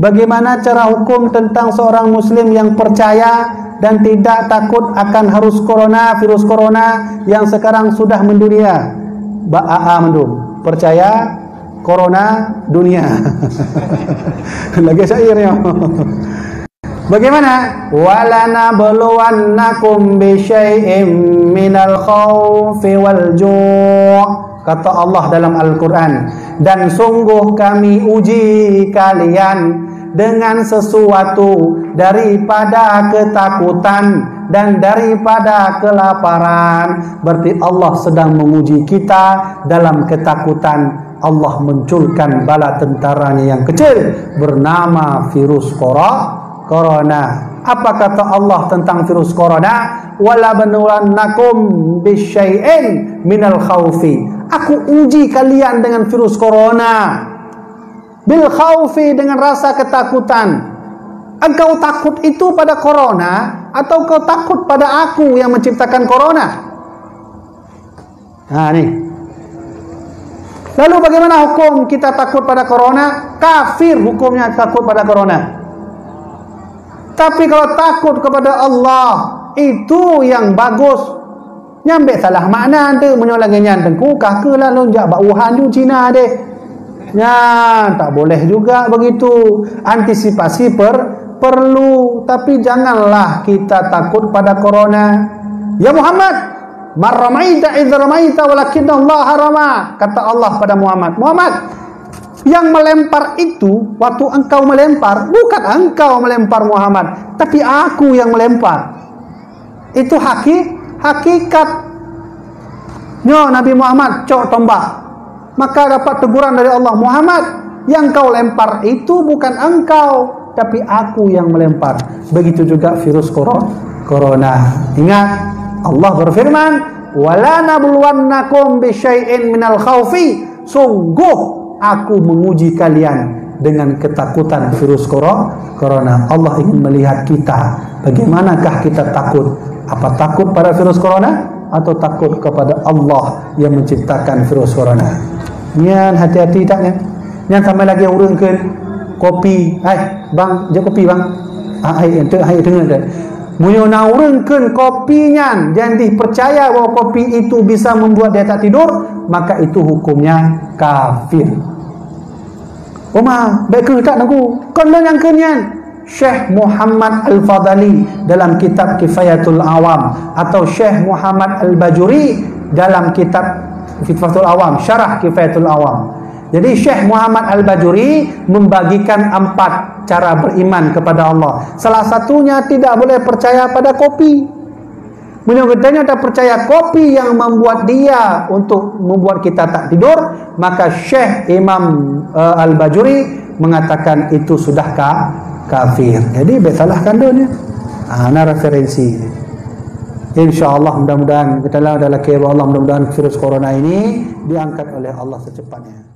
Bagaimana cara hukum tentang seorang muslim yang percaya dan tidak takut akan virus corona yang sekarang sudah mendunia? Mendung. Percaya corona dunia. Lagi syairnya. Bagaimana? Walana buluwannakum bisyai'im minal khawfi wal ju'. Kata Allah dalam Al-Quran, dan sungguh kami uji kalian dengan sesuatu daripada ketakutan dan daripada kelaparan. Berarti Allah sedang menguji kita dalam ketakutan. Allah munculkan bala tentaranya yang kecil bernama virus corona. Apa kata Allah tentang virus corona? Wala banulannakum bisyai'in minal khawfi. Aku uji kalian dengan virus corona. Bil khawfi, dengan rasa ketakutan. Engkau takut itu pada corona atau kau takut pada aku yang menciptakan corona? Nah nih. Lalu bagaimana hukum kita takut pada corona? Kafir hukumnya takut pada corona. Tapi kalau takut kepada Allah, itu yang bagus. Nyambil salah makna tu, menyolagi nyantengku kaka lah lonjak bak Wuhan tu Cina deh. Ya, tak boleh juga begitu. Antisipasi perlu, tapi janganlah kita takut pada corona. Ya Muhammad, marramaita idh ramaita walakinna Allah harama. Kata Allah pada Muhammad, yang melempar itu waktu engkau melempar, bukan engkau melempar Muhammad, tapi aku yang melempar. Itu hakikat. Nabi Muhammad cok tombak, maka dapat teguran dari Allah, Muhammad, yang kau lempar itu bukan engkau, tapi aku yang melempar. Begitu juga virus corona. Ingat, Allah berfirman, wala nabluwannakum bisyai'in minal khawfi. Sungguh aku menguji kalian dengan ketakutan virus corona. Allah ingin melihat kita, bagaimanakah kita takut. Apa takut pada virus corona atau takut kepada Allah yang menciptakan virus corona? Nyan hati-hati tak nyan? Nyan sampai lagi urungkeun kopi. Bang, je kopi bang. Ai dengar dah. Munyo na urungkeun kopi nyan, jangan dipercaya bahwa kopi itu bisa membuat dia tak tidur, maka itu hukumnya kafir. Oma, baik ke tak aku? Kon yang kenyan. Syekh Muhammad Al-Fadali dalam kitab Kifayatul Awam, atau Syekh Muhammad Al-Bajuri dalam kitab Kifayatul Awam, Syarah Kifayatul Awam. Jadi Syekh Muhammad Al-Bajuri membagikan 4 cara beriman kepada Allah. Salah satunya tidak boleh percaya pada kopi. Menurutnya tak percaya kopi yang membuat dia untuk membuat kita tak tidur, maka Syekh Imam Al-Bajuri mengatakan itu sudah kafir. Jadi betalah kandunnya. Nah referensi. InsyaAllah mudah-mudahan kita adalah kebaikan Allah, mudah-mudahan virus corona ini diangkat oleh Allah secepatnya.